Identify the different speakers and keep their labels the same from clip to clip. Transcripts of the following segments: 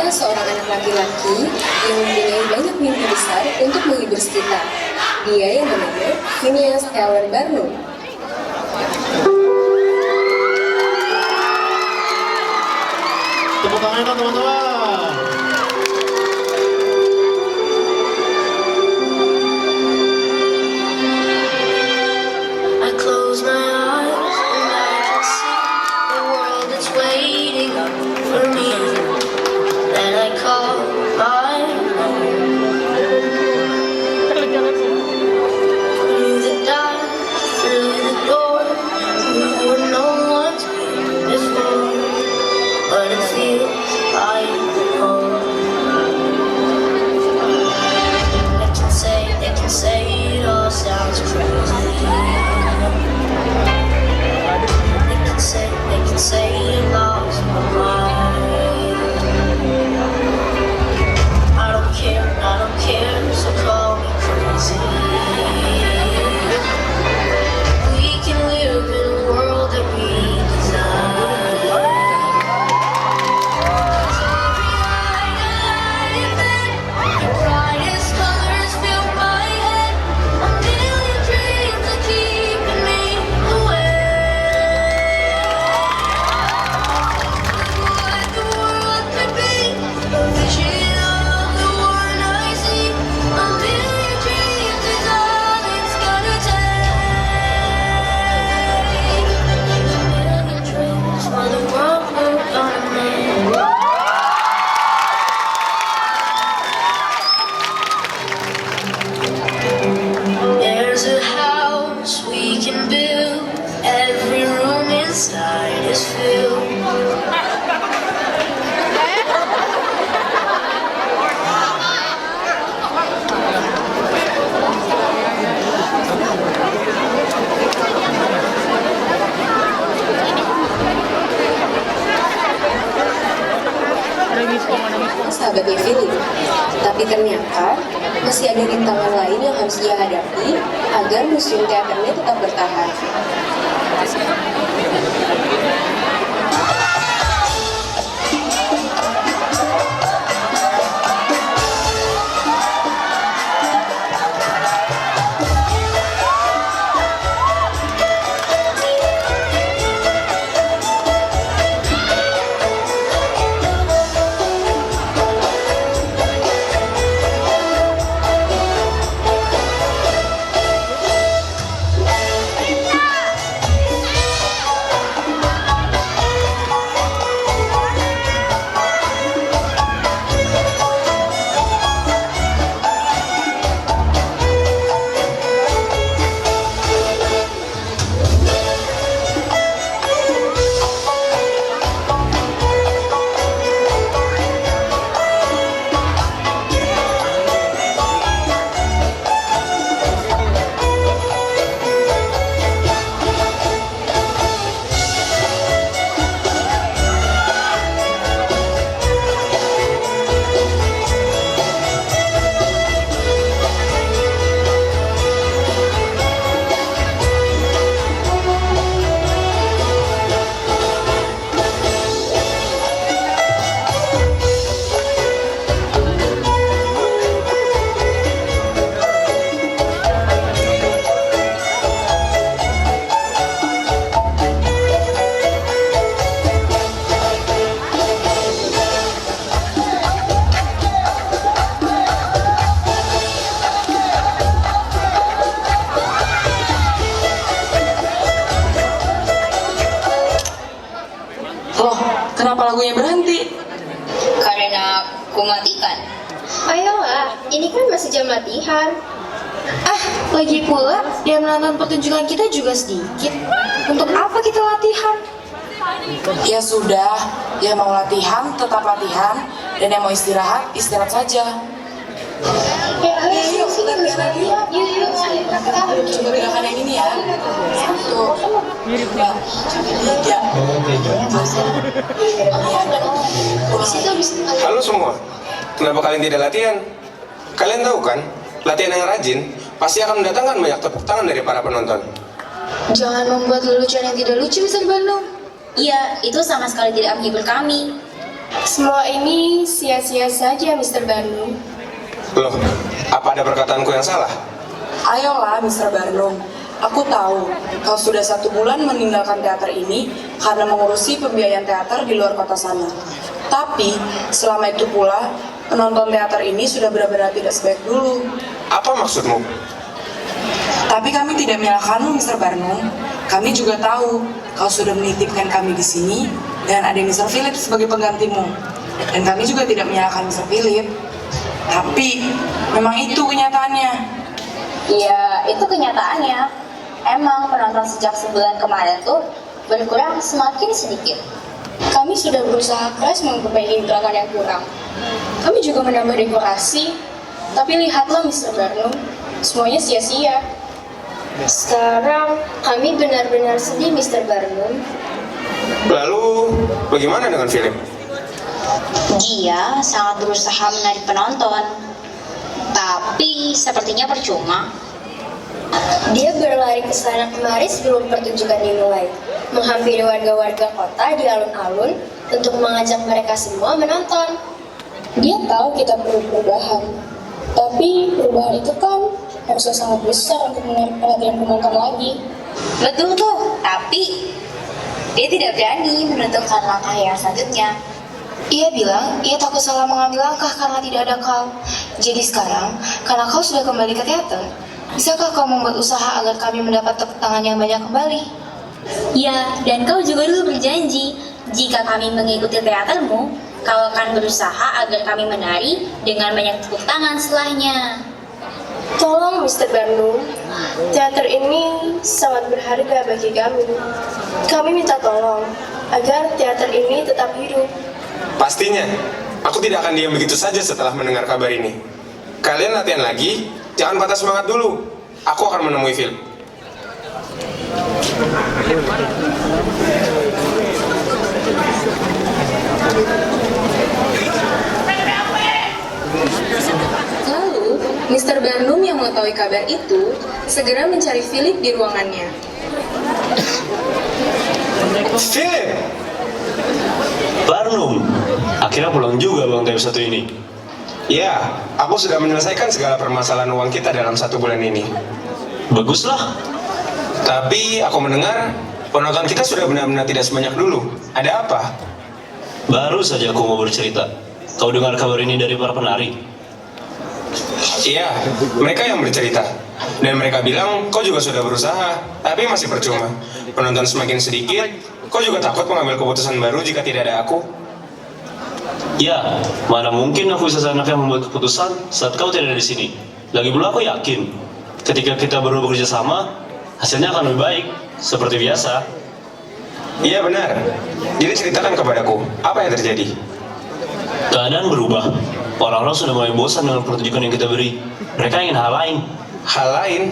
Speaker 1: Dia seorang anak laki-laki yang mempunyai banyak mimpi besar untuk menghibur sekitar. Dia yang namanya Phineas Taylor Barnum.
Speaker 2: Tepuk tangan teman-teman.
Speaker 3: I close my eyes and I can see the world that's waiting up for me. Then I call my home. Through the dark, through the door, through where no one's been before, but it feels like home. They can say it all sounds crazy. They can say you lost my mind. I don't care, so call me crazy. We can live in a world that we design. Every night I lie in bed, the brightest colors fill my head. A million dreams are keeping me awake. What the world could be, a vision of the one I see. A million dreams is all it's gonna take. A million dreams for the world we're gonna make. There's a house we can build, every room inside is filled.
Speaker 1: Sahabatnya Philip. Tapi ternyata masih ada rintangan lain yang harus ia hadapi agar museum teaternya tetap bertahan.
Speaker 4: Loh, kenapa lagunya berhenti?
Speaker 5: Karena aku matikan.
Speaker 6: Ayolah, ini kan masih jam latihan.
Speaker 7: Lagi pula, dia menonton pertunjukan kita juga sedikit. Untuk apa kita latihan?
Speaker 4: Ya sudah, yang mau latihan tetap latihan, dan yang mau istirahat, istirahat saja.
Speaker 6: Ayo, kita latihan. Yuk.
Speaker 4: Coba gerakan yang ini ya. 1, 2, 3.
Speaker 8: Halo semua, kenapa kalian tidak latihan? Kalian tahu kan, latihan yang rajin pasti akan mendatangkan banyak tepuk tangan dari para penonton.
Speaker 7: Jangan membuat lelucon yang tidak lucu, Mr. Bandung.
Speaker 5: Iya, itu sama sekali tidak menghibur kami.
Speaker 6: Semua ini sia-sia saja, Mr. Barnum.
Speaker 8: Loh, apa ada perkataanku yang salah?
Speaker 4: Ayolah, Mr. Barnum. Aku tahu kau sudah 1 bulan meninggalkan teater ini karena mengurusi pembiayaan teater di luar kota sana. Tapi, selama itu pula, penonton teater ini sudah benar-benar tidak sebaik dulu.
Speaker 8: Apa maksudmu?
Speaker 4: Tapi kami tidak menyalahkanmu, Mr. Barnum. Kami juga tahu kau sudah menitipkan kami di sini dan ada Mr. Philip sebagai penggantimu. Dan kami juga tidak menyalahkan Mr. Philip. Tapi, memang itu kenyataannya.
Speaker 5: Ya, itu kenyataannya. Emang penonton sejak sebulan kemarin tuh berkurang semakin sedikit.
Speaker 6: Kami sudah berusaha keras memperbaiki gerakan yang kurang. Kami juga menambah dekorasi. Tapi lihatlah, Mr. Barnum, semuanya sia-sia. Sekarang kami benar-benar sedih, Mr. Barnum.
Speaker 8: Lalu, bagaimana dengan Philip?
Speaker 5: Dia sangat berusaha menarik penonton, tapi sepertinya percuma.
Speaker 6: Dia berlari ke sana kemari sebelum pertunjukan dimulai, menghampiri warga-warga kota di alun-alun untuk mengajak mereka semua menonton. Dia tahu kita perlu perubahan, tapi perubahan itu kan harusnya sangat besar untuk menarik perhatian penonton lagi.
Speaker 5: Betul tuh, tapi dia tidak berani menentukan langkah yang selanjutnya.
Speaker 7: Ia bilang ia takut salah mengambil langkah karena tidak ada kau. Jadi sekarang, karena kau sudah kembali ke teater, bisakah kau membuat usaha agar kami mendapat tepuk tangan yang banyak kembali?
Speaker 2: Ya, dan kau juga dulu berjanji, jika kami mengikuti teatermu, kau akan berusaha agar kami menari dengan banyak tepuk tangan setelahnya.
Speaker 6: Tolong, Mr. Barnum, teater ini sangat berharga bagi kami. Kami minta tolong agar teater ini tetap hidup.
Speaker 8: Pastinya, aku tidak akan diam begitu saja setelah mendengar kabar ini. Kalian latihan lagi, jangan patah semangat dulu. Aku akan menemui Phil.
Speaker 1: Lalu, Mr. Barnum yang mengetahui kabar itu segera mencari Philip di ruangannya.
Speaker 8: Philip!
Speaker 9: Barnum, akhirnya pulang juga bang time 1 ini.
Speaker 8: Ya, aku sudah menyelesaikan segala permasalahan uang kita dalam 1 bulan ini.
Speaker 9: Baguslah.
Speaker 8: Tapi aku mendengar penonton kita sudah benar-benar tidak sebanyak dulu. Ada apa?
Speaker 9: Baru saja aku mau bercerita. Kau dengar kabar ini dari para penari?
Speaker 8: Iya, mereka yang bercerita. Dan mereka bilang, kau juga sudah berusaha, tapi masih percuma. Penonton semakin sedikit, kau juga takut mengambil keputusan baru jika tidak ada aku?
Speaker 9: Ya, mana mungkin aku bisa seenaknya membuat keputusan saat kau tidak ada di sini. Lagi pula aku yakin, ketika kita baru bekerja sama, hasilnya akan lebih baik, seperti biasa.
Speaker 8: Iya benar. Jadi ceritakan kepadaku, apa yang terjadi?
Speaker 9: Keadaan berubah. Orang-orang sudah mulai bosan dengan pertunjukan yang kita beri. Mereka ingin hal lain.
Speaker 8: Hal lain?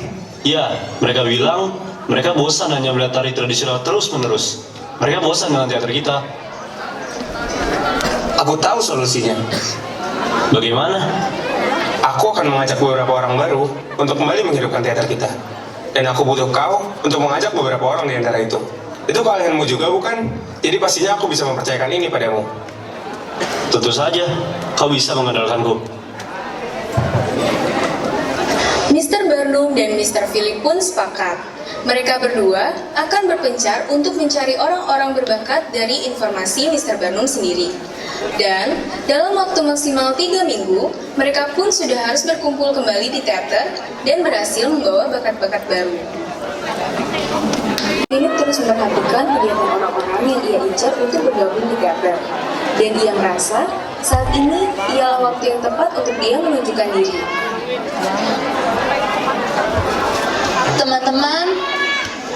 Speaker 9: Ya, mereka bilang mereka bosan hanya melihat tari tradisional terus-menerus. Mereka bosan dengan teater kita.
Speaker 8: Aku tahu solusinya.
Speaker 9: Bagaimana?
Speaker 8: Aku akan mengajak beberapa orang baru untuk kembali menghidupkan teater kita. Dan aku butuh kau untuk mengajak beberapa orang di antara itu. Itu kalianmu juga bukan? Jadi pastinya aku bisa mempercayakan ini padamu.
Speaker 9: Tentu saja, kau bisa mengandalkanku.
Speaker 1: Mr. Barnum dan Mr. Philip pun sepakat. Mereka berdua akan berpencar untuk mencari orang-orang berbakat dari informasi Mr. Barnum sendiri. Dan dalam waktu maksimal 3 minggu, mereka pun sudah harus berkumpul kembali di teater dan berhasil membawa bakat-bakat baru. Philip terus memperhatikan kegiatan orang-orang yang ia incar untuk bergabung di teater. Dan ia merasa saat ini ialah waktu yang tepat untuk dia menunjukkan diri.
Speaker 6: Teman-teman,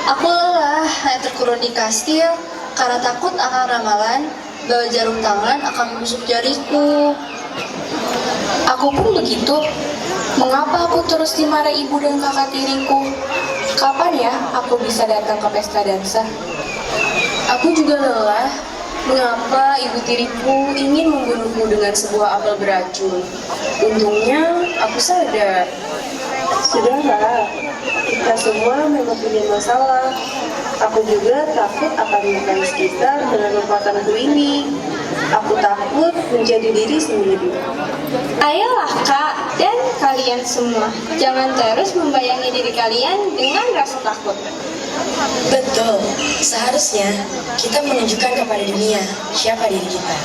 Speaker 6: aku lelah hanya terkurung di kastil karena takut akan ramalan bahwa jarum tangan akan menusuk jariku.
Speaker 7: Aku pun begitu. Mengapa aku terus dimarahi ibu dan kakak tiriku? Kapan ya aku bisa datang ke pesta dansa?
Speaker 1: Aku juga lelah. Mengapa ibu tiriku ingin membunuhku dengan sebuah apel beracun? Untungnya aku sadar.
Speaker 10: Sudahlah, kita semua memang punya masalah. Aku juga takut akan melukai sekitar dengan kekuatanku ini. Aku takut menjadi diri sendiri.
Speaker 11: Ayolah kak dan kalian semua, jangan terus membayangi diri kalian dengan rasa takut.
Speaker 6: Betul, seharusnya kita menunjukkan kepada dunia siapa diri kita.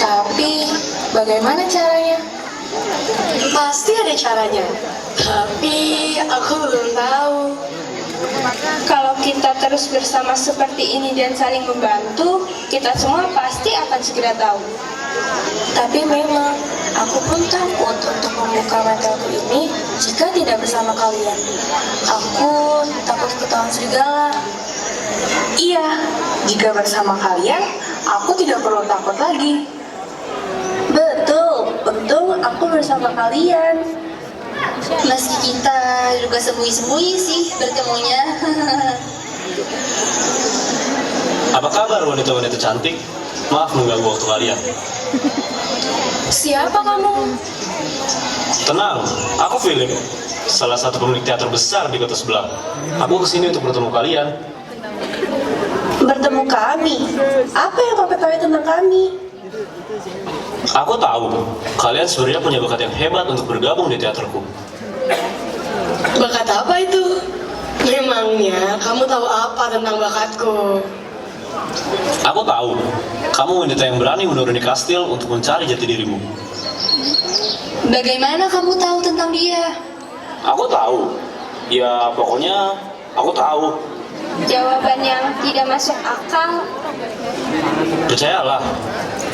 Speaker 1: Tapi, bagaimana caranya?
Speaker 6: Pasti ada caranya, tapi aku belum tahu.
Speaker 11: Kalau kita terus bersama seperti ini dan saling membantu, kita semua pasti akan segera tahu.
Speaker 6: Tapi memang, aku pun takut untuk membuka mataku ini jika tidak bersama kalian. Aku takut ketahuan serigala.
Speaker 4: Iya, jika bersama kalian, aku tidak perlu takut lagi.
Speaker 6: Betul, untung aku bersama kalian. Meski kita juga sembunyi-sembunyi sih bertemunya.
Speaker 9: Apa kabar wanita-wanita cantik? Maaf mengganggu waktu kalian.
Speaker 1: Siapa kamu?
Speaker 9: Tenang, aku Philip, salah satu pemilik teater besar di kota sebelah. Aku kesini untuk bertemu kalian.
Speaker 10: Bertemu kami? Apa yang kau ketahui tentang kami?
Speaker 9: Aku tahu, kalian sebenarnya punya bakat yang hebat untuk bergabung di teaterku.
Speaker 6: Bakat apa itu? Memangnya kamu tahu apa tentang bakatku?
Speaker 9: Aku tahu, kamu wanita yang berani menuruni kastil untuk mencari jati dirimu.
Speaker 6: Bagaimana kamu tahu tentang dia?
Speaker 9: Aku tahu, ya pokoknya aku tahu.
Speaker 11: Jawaban yang tidak masuk akal.
Speaker 9: Percayalah,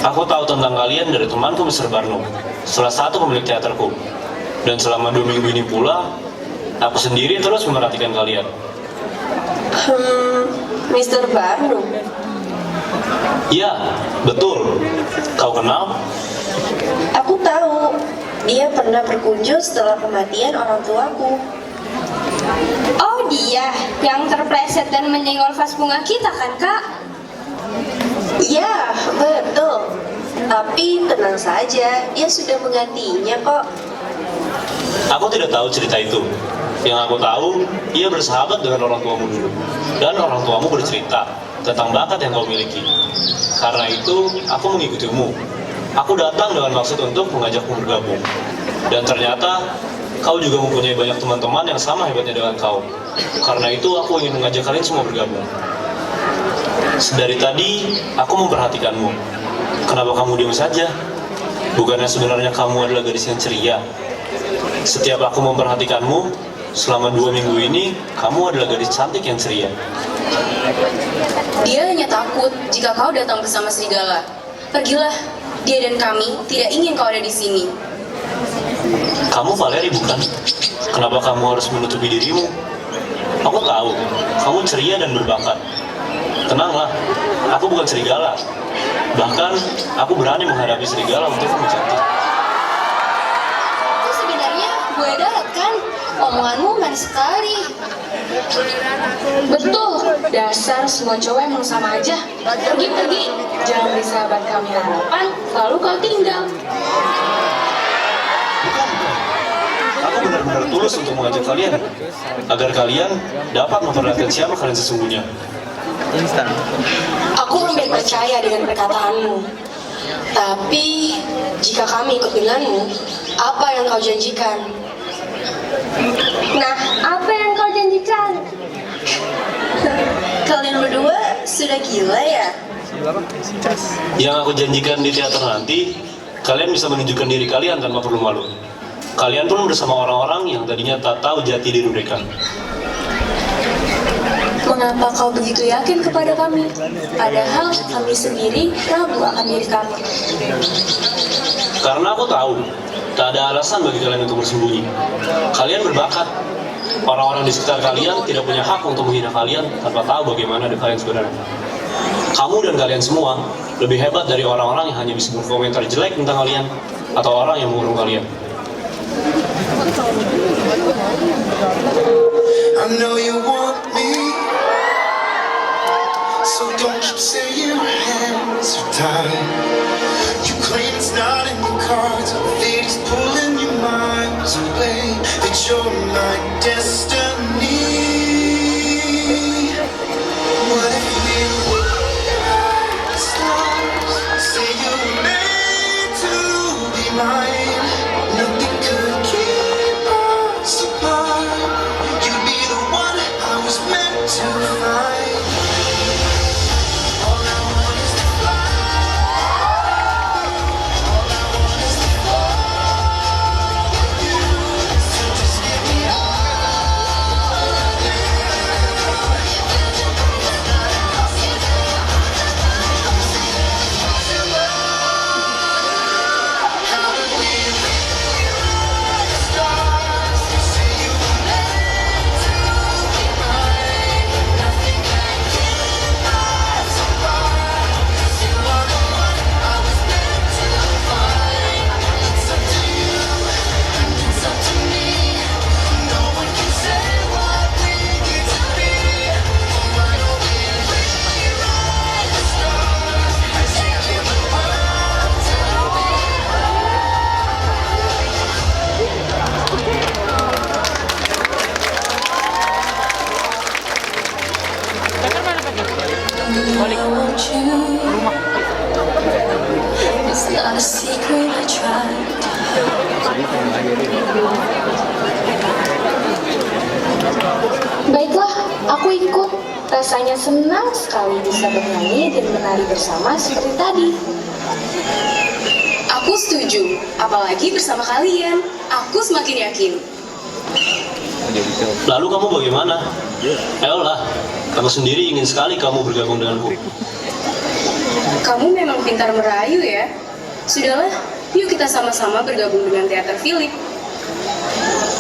Speaker 9: aku tahu tentang kalian dari temanku Mr. Barnum, salah satu pemilik teaterku. Dan selama 2 minggu ini pula, aku sendiri terus memerhatikan kalian.
Speaker 10: Mr. Barnum.
Speaker 9: Iya, betul. Kau kenal?
Speaker 10: Aku tahu, dia pernah berkunjung setelah kematian orang tuaku.
Speaker 11: Oh dia, yang terpleset dan menyenggol vas bunga kita kan kak?
Speaker 10: Ya, betul. Tapi tenang saja, dia sudah menggantinya kok.
Speaker 9: Aku tidak tahu cerita itu. Yang aku tahu, ia bersahabat dengan orang tuamu dulu. Dan orang tuamu bercerita tentang bakat yang kau miliki. Karena itu, aku mengikutimu. Aku datang dengan maksud untuk mengajakmu bergabung. Dan ternyata, kau juga mempunyai banyak teman-teman yang sama hebatnya dengan kau. Karena itu, aku ingin mengajak kalian semua bergabung. Dari tadi, aku memperhatikanmu. Kenapa kamu diam saja? Bukannya sebenarnya kamu adalah gadis yang ceria? Setiap aku memperhatikanmu, selama 2 minggu ini, kamu adalah gadis cantik yang ceria.
Speaker 1: Dia hanya takut jika kau datang bersama serigala. Pergilah, dia dan kami tidak ingin kau ada di sini.
Speaker 9: Kamu Valeri bukan? Kenapa kamu harus menutupi dirimu? Aku tahu, kamu ceria dan berbakat. Tenanglah, aku bukan serigala. Bahkan, aku berani menghadapi serigala untuk kamu cantik.
Speaker 6: Itu sebenarnya buaya darat kan? Omonganmu manis sekali.
Speaker 1: Betul, dasar semua cowok emang sama aja. Pergi, jangan beri sahabat kami harapan, lalu kau tinggal.
Speaker 9: Aku benar-benar tulus untuk mengajak kalian, agar kalian dapat memperlihatkan siapa kalian sesungguhnya.
Speaker 6: Aku hampir percaya dengan perkataanmu. Tapi, jika kami ikut denganmu, apa yang kau janjikan?
Speaker 11: Nah, apa yang kau janjikan?
Speaker 6: Kalian berdua sudah gila ya?
Speaker 9: Yang aku janjikan di teater nanti, kalian bisa menunjukkan diri kalian tanpa perlu malu. Kalian pun bersama orang-orang yang tadinya tak tahu jati diri mereka.
Speaker 1: Mengapa kau begitu yakin kepada kami? Padahal kami sendiri ragu akan diri kami.
Speaker 9: Karena aku tahu, tak ada alasan bagi kalian untuk bersembunyi. Kalian berbakat. Orang-orang di sekitar kalian tidak punya hak untuk menghina kalian tanpa tahu bagaimana ada kalian sebenarnya. Kamu dan kalian semua lebih hebat dari orang-orang yang hanya bisa berkomentar jelek tentang kalian atau orang yang mengurung kalian.
Speaker 12: I know you want me, so don't you say your hands are tied. You claim it's not in your cards, fate is pulling you miles away, that you're my destiny. What if we were stars?
Speaker 3: you. It's not a secret I tried.
Speaker 11: Baiklah, aku ikut. Rasanya senang sekali bisa bernyanyi dan menari bersama seperti tadi.
Speaker 1: Aku setuju, apalagi bersama kalian. Aku semakin yakin.
Speaker 9: Lalu kamu bagaimana? Ayolah, aku sendiri ingin sekali kamu bergabung denganku.
Speaker 1: Kamu memang pintar merayu ya. Sudahlah, yuk kita sama-sama bergabung dengan teater Philip.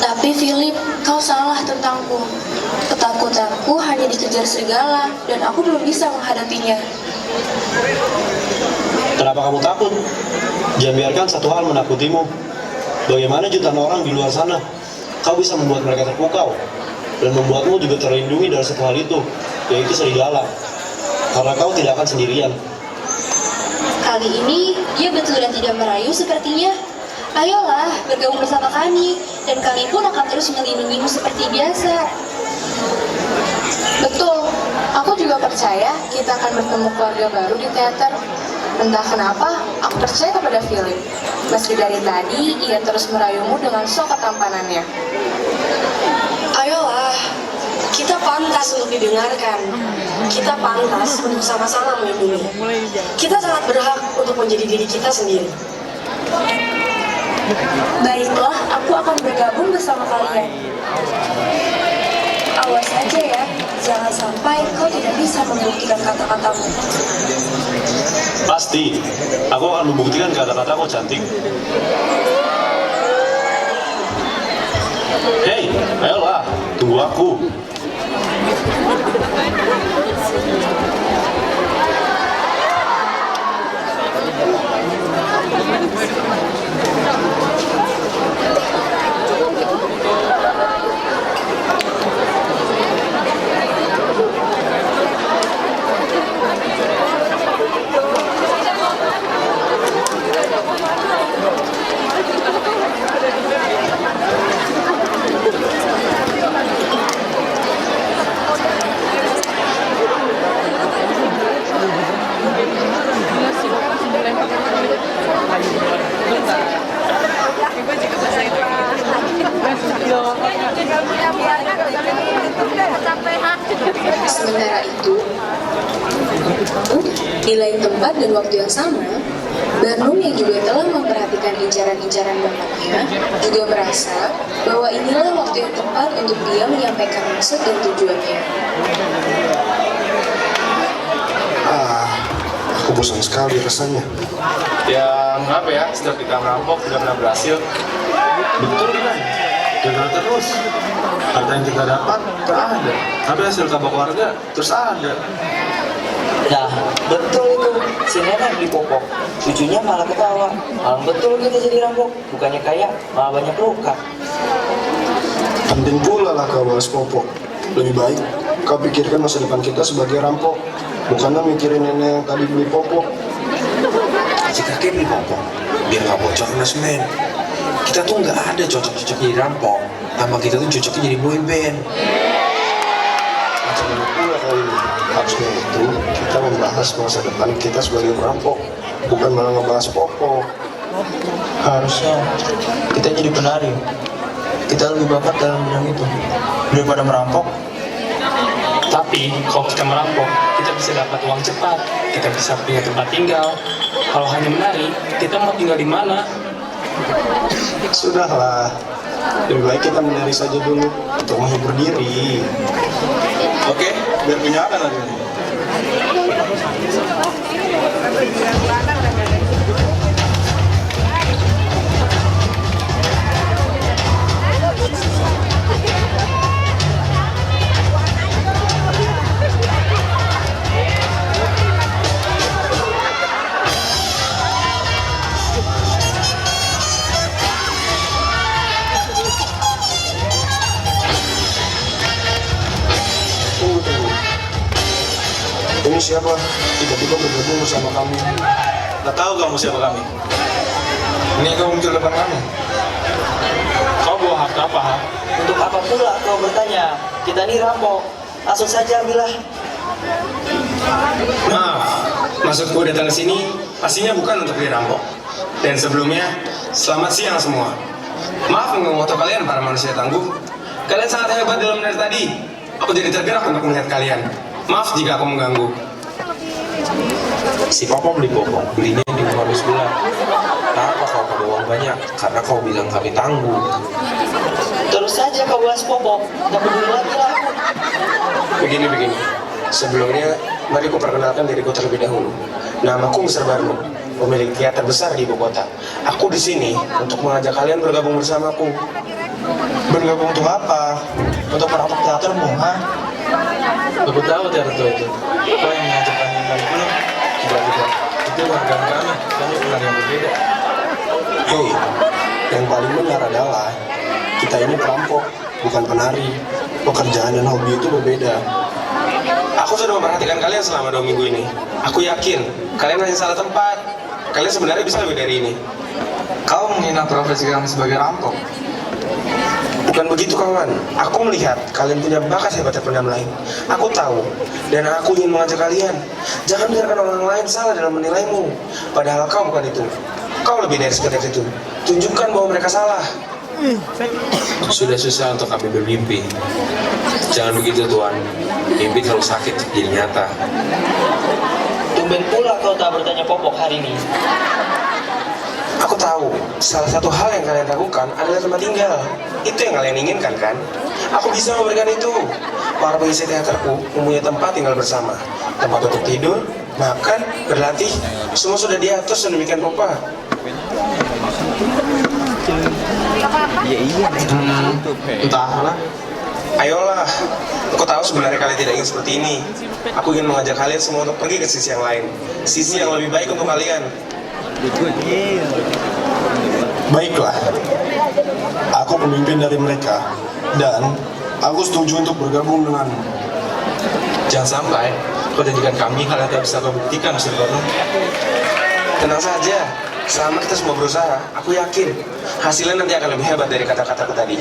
Speaker 10: Tapi Philip, kau salah tentangku. Ketakutanku hanya dikejar serigala dan aku belum bisa menghadapinya.
Speaker 9: Kenapa kamu takut? Jangan biarkan satu hal menakutimu. Bagaimana jutaan orang di luar sana? Kau bisa membuat mereka terpukau dan membuatmu juga terlindungi dari satu hal itu, yaitu serigala. Karena kau tidak akan sendirian.
Speaker 7: Kali ini, dia betul dan tidak merayu sepertinya. Ayolah, bergabung bersama kami, dan kami pun akan terus melindungimu seperti biasa.
Speaker 11: Betul, aku juga percaya kita akan bertemu keluarga baru di teater. Entah kenapa, aku percaya kepada Philip. Meski dari tadi, ia terus merayumu dengan sok ketampanannya.
Speaker 6: Ayolah, kita pantas untuk didengarkan. Kita pantas untuk sama-sama melindungi. Kita sangat berhak untuk menjadi diri kita sendiri.
Speaker 10: Baiklah, aku akan bergabung bersama kalian. Awas aja ya, jangan sampai kau tidak bisa membuktikan kata-katamu.
Speaker 9: Pasti, aku akan membuktikan kata-kataku cantik. Hei, ayolah, tunggu aku.
Speaker 1: Sementara itu, di lain tempat dan waktu yang sama, Barnum yang juga telah memperhatikan incaran-incaran bakatnya juga merasa bahwa inilah waktu yang tepat untuk dia menyampaikan maksud dan tujuannya.
Speaker 13: Aku bosan sekali rasanya.
Speaker 8: Ya, mengapa ya? Setiap kita merampok tidak pernah berhasil. Betul kan? Gagal terus. Harta yang kita dapat tak ada. Tapi hasil tabak warga terus ada.
Speaker 14: Nah, betul itu. Si nenek beli popok, cucunya malah ketawa. Malah betul kita jadi rampok. Bukannya kaya, malah banyak luka.
Speaker 13: Penting pula lah kau bahas popok. Lebih baik kau pikirkan masa depan kita sebagai rampok. Bukannya mikirin nenek yang tadi beli popok.
Speaker 15: Si kakek beli popok, biar nggak bocor kena semen. Kita tuh nggak ada cocok-cocok jadi rampok. Nama kita tuh cocoknya jadi boy band.
Speaker 13: Macam mana pula kali ini? Harusnya itu kita membahas masa depan kita sebagai perampok, bukan malah ngebahas popok.
Speaker 14: Harusnya kita jadi penari. Kita lebih bakat dalam bidang itu daripada merampok.
Speaker 16: Tapi kalau kita merampok, kita bisa dapat uang cepat, kita bisa punya tempat tinggal. Kalau hanya menari, kita mau tinggal di mana?
Speaker 13: Sudahlah, lebih baik kita menari saja dulu untuk menghibur diri.
Speaker 15: Oke, biar punya apa lagi?
Speaker 13: Ini siapa? Tiba-tiba bergabung bersama kami.
Speaker 8: Nggak tahu kamu siapa kami. Ini yang kamu muncul depan kami.
Speaker 16: Kau bawa harta apa, ha?
Speaker 14: Untuk apa pula kau bertanya? Kita ini rampok. Langsung saja ambillah.
Speaker 8: Nah, Maksudku datang ke sini pastinya bukan untuk dirampok. Dan sebelumnya, selamat siang semua. Maaf mengganggu waktu kalian para manusia tangguh. Kalian sangat hebat dalam dari tadi. Aku jadi tergerak untuk melihat kalian. Maaf jika aku mengganggu.
Speaker 15: Si Popo beli Popo, belinya di warung sebelah. Kenapa kau ada uang banyak? Karena kau bilang kami tangguh.
Speaker 14: Terus saja kau bahas Popo, tak peduli lagi lah.
Speaker 8: Begini. Sebelumnya, mari ku perkenalkan diriku terlebih dahulu. Namaku Mr. Barnum, pemilik teater besar di ibu kota. Aku di sini untuk mengajak kalian bergabung bersamaku.
Speaker 15: Bergabung untuk apa? Untuk merampok teatermu, ha?
Speaker 16: Aku tahu teater itu. Kau yang mengajak kami kembali pulang. Tidak. Itu warga kami benar yang berbeda.
Speaker 13: Hei, yang paling benar adalah kita ini perampok, bukan penari. Pekerjaan dan hobi itu berbeda.
Speaker 8: Aku sudah memperhatikan kalian selama 2 minggu ini. Aku yakin, kalian hanya salah tempat. Kalian sebenarnya bisa lebih dari ini.
Speaker 16: Kau menghina profesi kami sebagai rampok.
Speaker 8: Bukan begitu kawan, aku melihat kalian punya bakat hebat terpendam lain. Aku tahu, dan aku ingin mengajak kalian. Jangan biarkan orang lain salah dalam menilaimu. Padahal kau bukan itu. Kau lebih dari sekedar itu. Tunjukkan bahwa mereka salah.
Speaker 15: Sudah susah untuk kami bermimpi. Jangan begitu Tuan, mimpi terlalu sakit jadi nyata.
Speaker 14: Tumben pula kau tak bertanya Popok hari ini.
Speaker 8: Aku tahu, salah satu hal yang kalian lakukan adalah tempat tinggal. Itu yang kalian inginkan kan? Aku bisa memberikan itu. Para pengisi teaterku mempunyai tempat tinggal bersama. Tempat untuk tidur, makan, berlatih, semua sudah diatur sedemikian rupa.
Speaker 16: Entahlah.
Speaker 8: Ayolah, aku tahu sebenarnya kalian tidak ingin seperti ini. Aku ingin mengajak kalian semua untuk pergi ke sisi yang lain. Sisi yang lebih baik untuk kalian.
Speaker 13: Baiklah, aku pemimpin dari mereka, dan aku setuju untuk bergabung denganmu.
Speaker 15: Jangan sampai kau janjikan kami hal yang tak bisa kau buktikan, Mr. Barnum.
Speaker 8: Tenang saja, selama kita semua berusaha, aku yakin hasilnya nanti akan lebih hebat dari kata-kataku tadi.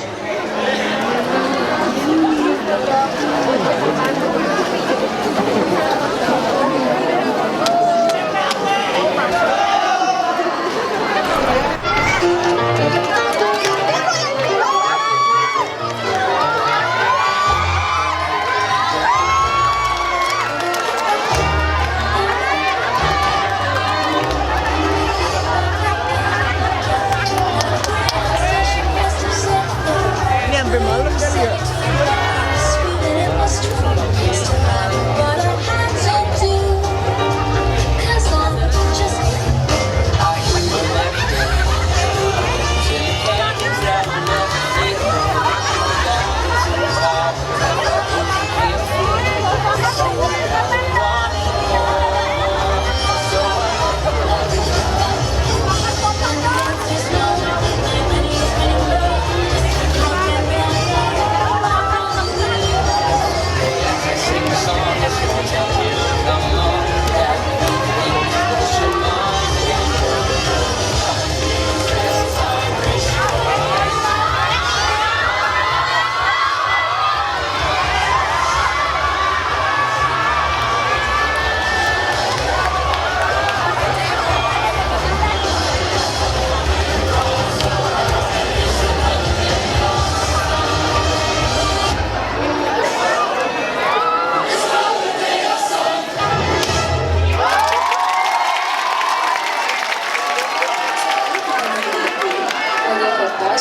Speaker 3: Ini hampir malam kan ya?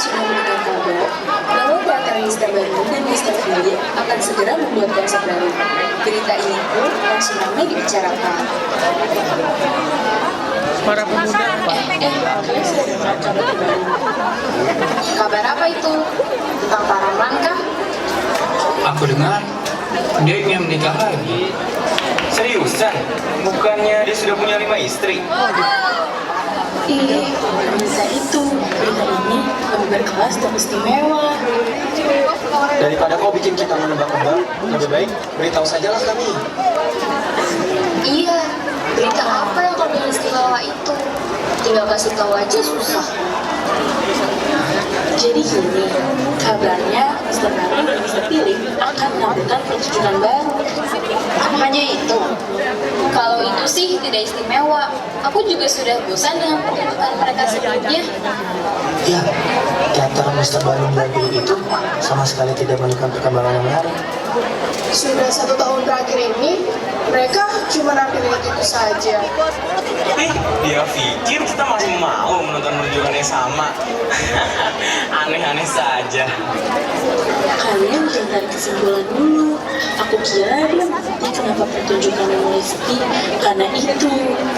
Speaker 1: sudah memberikan kabar bahwa teater Mr. Barnum dan Mr. Philip akan segera membuat konsep baru. Berita ini pun langsung ramai dibicarakan.
Speaker 17: Para pemuda apa?
Speaker 1: Kalian sudah dengar kabar terbaru?
Speaker 11: Kabar apa itu? Tentang Pak Rahman kah?
Speaker 16: Aku dengar dia ingin menikah lagi.
Speaker 8: Seriusan? Bukannya dia sudah punya 5 istri?
Speaker 1: Iya, berita itu. Berita ini lebih berkelas dan istimewa.
Speaker 8: Daripada kau bikin kita menebak-nebak, lebih baik beritahu sajalah kami.
Speaker 5: Iya, berita apa yang kau bilang istimewa itu? Tinggal kasih tahu aja susah.
Speaker 1: Jadi gini, kabarnya Mr. Barnum dan Mr. Philip akan
Speaker 10: akan menampilkan pertunjukan baru.
Speaker 5: Hanya itu? Kalau itu sih tidak istimewa. Aku juga sudah bosan dengan pertunjukan mereka sebelumnya.
Speaker 17: Ya, teater Mr. Barnum dan Billy itu sama sekali tidak menunjukkan perkembangan yang menarik.
Speaker 11: Sudah 1 tahun terakhir ini, mereka cuma nampilin itu saja.
Speaker 18: Dia pikir kita masih mau menonton pertunjukan yang sama. Aneh-aneh saja.
Speaker 10: Kalian jangan tarik kesimpulan dulu. Aku kira dia mengerti kenapa pertunjukan mulai sepi. Karena itu,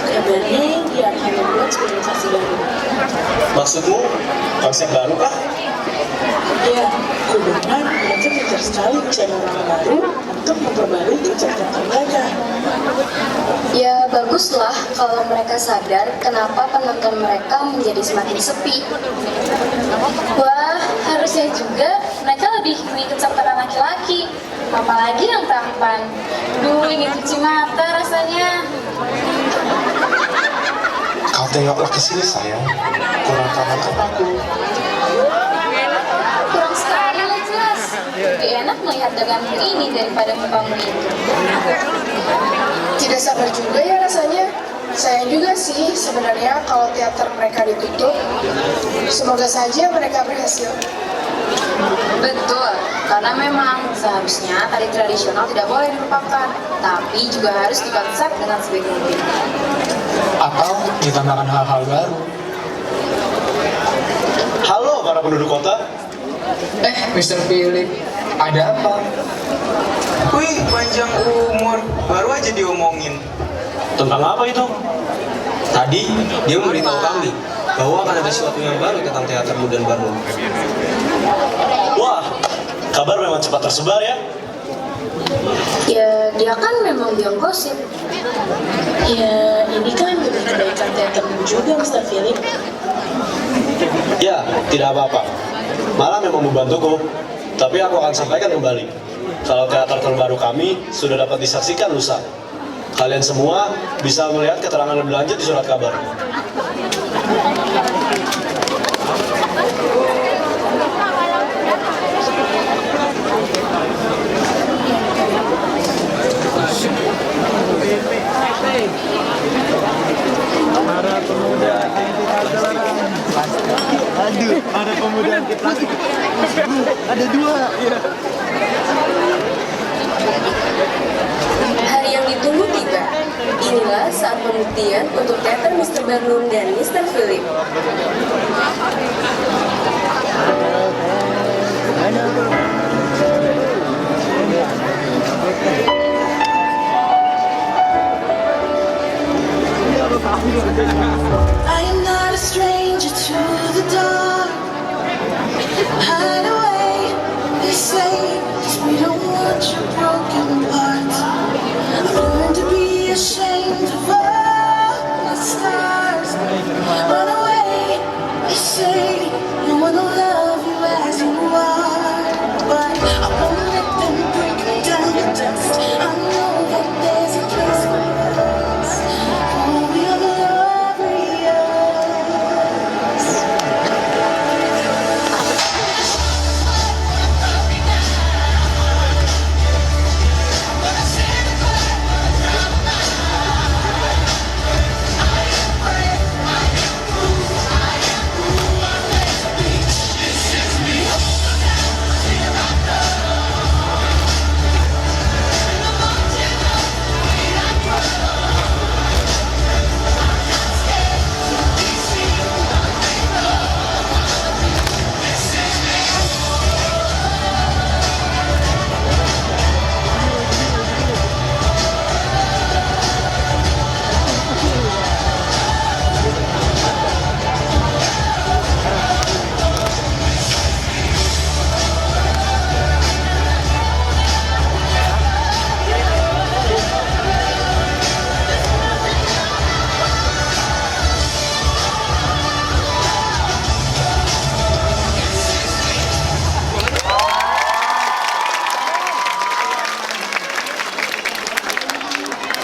Speaker 10: kabarnya dia akan membuat organisasi baru.
Speaker 9: Maksudmu, konsep baru kah?
Speaker 10: Ya, kudengar mereka pintar sekali mencari orang baru untuk memperbarui konsep teater mereka.
Speaker 5: Ya baguslah kalau mereka sadar kenapa penonton mereka menjadi semakin sepi. Wah, harusnya juga mereka lebih mengikut peran laki-laki. Apalagi yang tampan. Duh, ini cuci mata rasanya.
Speaker 15: Kau tengoklah ke sini sayang, kurang paham apa aku?
Speaker 5: Kurang sekali lah jelas. Lebih enak melihat denganmu ini daripada mukamu itu.
Speaker 11: Tidak sabar juga ya rasanya. Sayang juga sih sebenarnya kalau teater mereka ditutup. Semoga saja mereka berhasil.
Speaker 5: Betul, karena memang seharusnya tari tradisional tidak boleh dilupakan, tapi juga harus dikonsep dengan sebaik mungkin.
Speaker 16: Atau ditambahkan hal-hal baru.
Speaker 9: Halo para penduduk kota.
Speaker 16: Mr. Philip, ada apa?
Speaker 18: Wih, panjang umur. Baru aja diomongin.
Speaker 9: Tentang apa itu?
Speaker 19: Tadi dia memberitahu kami bahwa akan ada sesuatu yang baru tentang teater modern baru.
Speaker 9: Wah, kabar memang cepat tersebar ya.
Speaker 10: Ya, dia kan memang biang gosip. Ya, ini kan demi kebaikan teatermu juga, Mr. Philip.
Speaker 9: Ya, tidak apa-apa. Malah memang membantuku. Tapi aku akan sampaikan kembali. Kalau teater terbaru kami sudah dapat disaksikan lusa. Kalian semua bisa melihat keterangan lebih lanjut di surat kabar.
Speaker 12: Para pemuda Aduh, ada pemuda anti plastik. Ada 2.
Speaker 1: Hari yang ditunggu tiba. Inilah saat pembuktian untuk teater Mr. Barnum dan Mr. Philip.
Speaker 3: I am not a stranger to the dark. Hide away, they say, 'cause we don't want your broken parts. I've learned to be ashamed of all my scars. Run away, they say, no one will love you as you are. But I won't let them break me down to dust. I know that there's a place for us. Oh, we are glorious.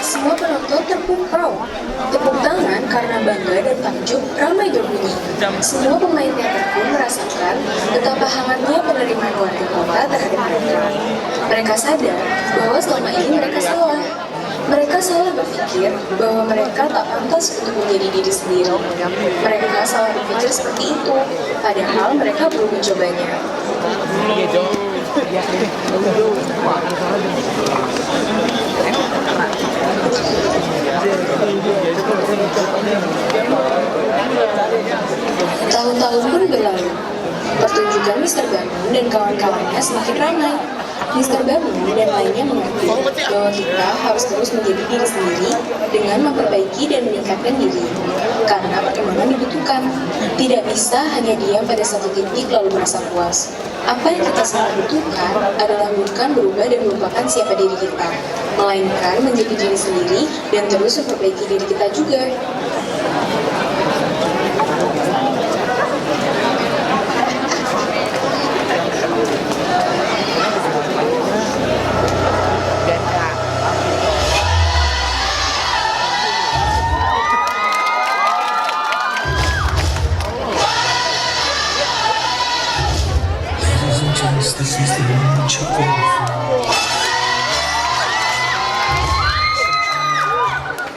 Speaker 1: Semua penonton terpukau. Tepuk tangan karena bangga dan takjub ramai berbunyi. Semua pemain teater pun merasakan betapa hangatnya penerimaan warga kota terhadap mereka. Mereka sadar bahwa selama ini mereka salah. Mereka salah berpikir bahwa mereka tak pantas untuk menjadi diri sendiri. Mereka salah berpikir seperti itu, padahal mereka belum mencobanya. Tahun-tahun pun berlalu. Pertunjukan Mr. Barnum dan kawan-kawannya semakin ramai. Mr. Barnum dan lainnya mengerti bahwa kita harus terus menjadi diri sendiri dengan memperbaiki dan meningkatkan diri. Karena perkembangan dibutuhkan. Tidak bisa hanya diam pada satu titik lalu merasa puas. Apa yang kita sangat butuhkan adalah bukan berubah dan melupakan siapa diri kita, melainkan menjadi diri sendiri dan terus memperbaiki diri kita juga.
Speaker 12: This is the moment you're waiting for.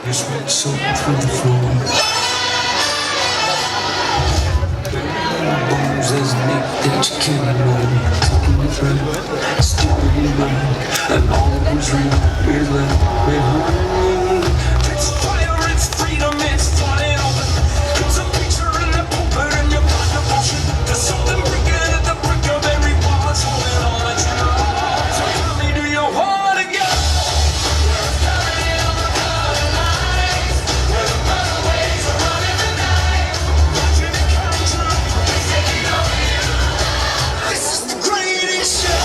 Speaker 12: Your sweat soaked through the floor. Bones as Nick that you can't ignore. Taking your breath, still in your mind, and all that was real is left behind. It's fire, it's freedom, it's starting over. It's a picture in the pulpit and your blood devotion. There's something breaking at the brick of every wall. It's holding on at your heart. So tell me, do you want to go? This is the greatest show.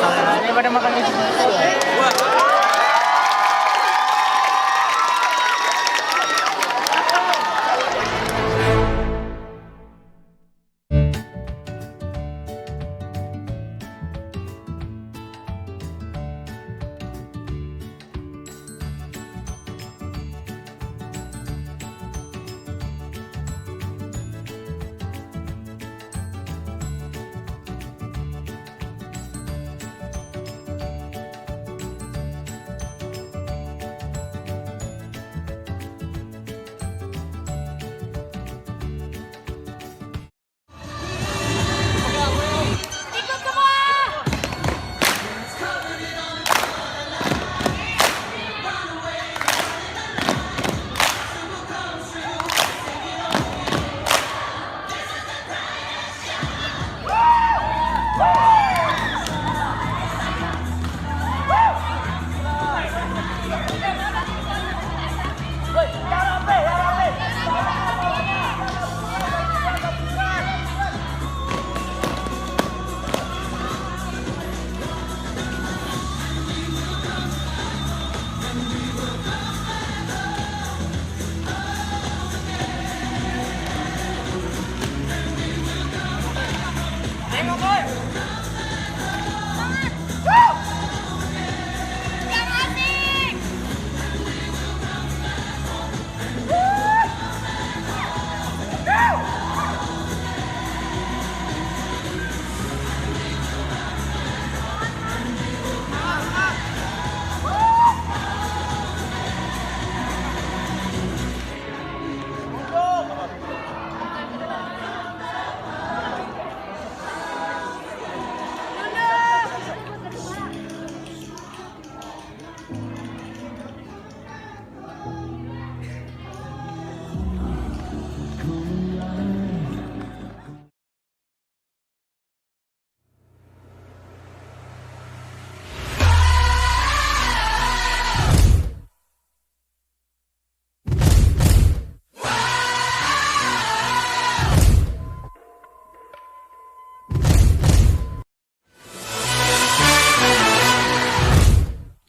Speaker 20: Daripada makan di sini.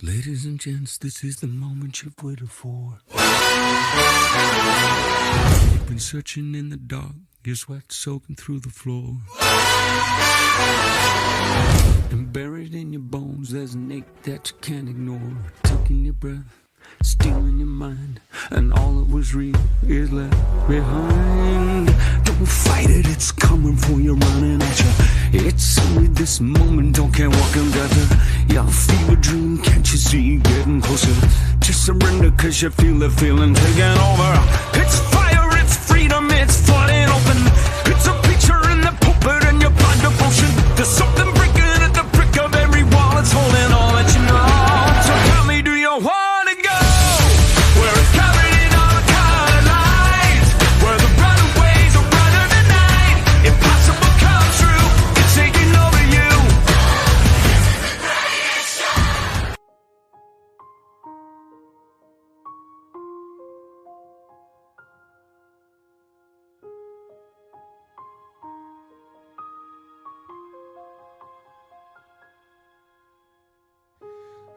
Speaker 12: Ladies and gents, this is the moment you've waited for. You've been searching in the dark, your sweat soaking through the floor. And buried in your bones, there's an ache that you can't ignore. Taking your breath, stealing your mind, and all that was real is left behind. Don't fight it, it's coming for you, running at you. It's only this moment, don't care what comes after. Your fever dream, can't you see, getting closer? Just surrender, cause you feel the feeling taking over. It's fire, it's freedom, it's flooding open. It's a picture in the pulpit and your blind devotion. There's something breaking at the brick of every wall, it's holding all that you know. So tell me, do you want to go where it's covered in all the color lights, where the runaways are running the night? Impossible comes true, it's taking over you.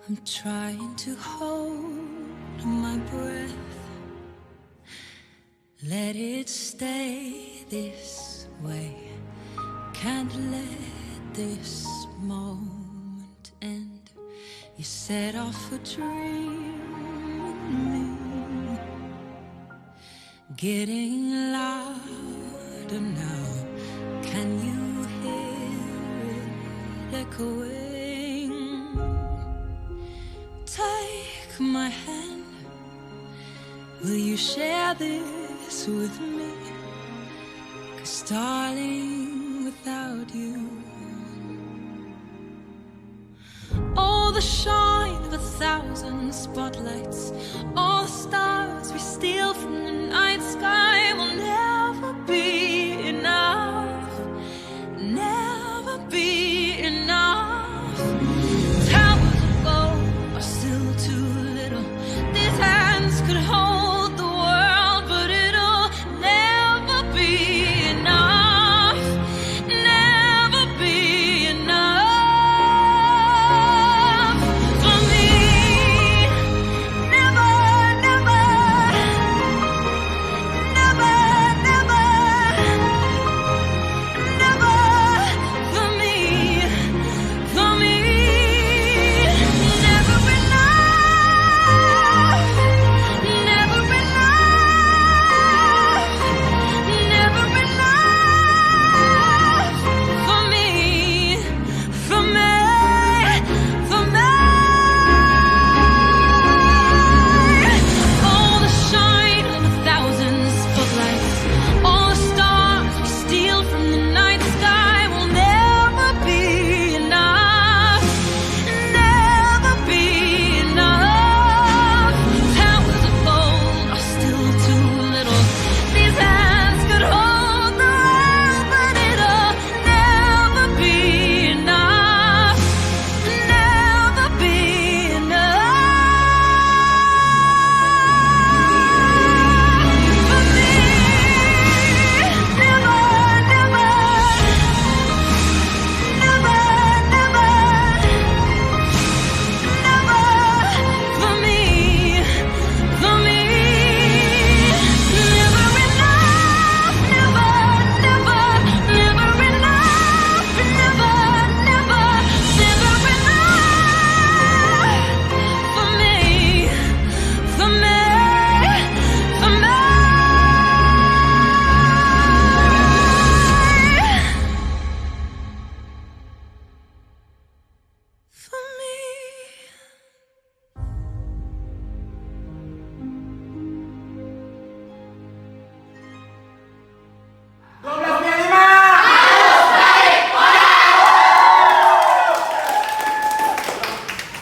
Speaker 21: I'm trying to hold my breath, let it stay this way. Can't let this moment end. You set off a dream in me, getting louder now. Can you hear it echoing? Take my hand, will you share this with me? 'Cause darling, without you, all the shine of 1,000 spotlights, all the stars we steal from the night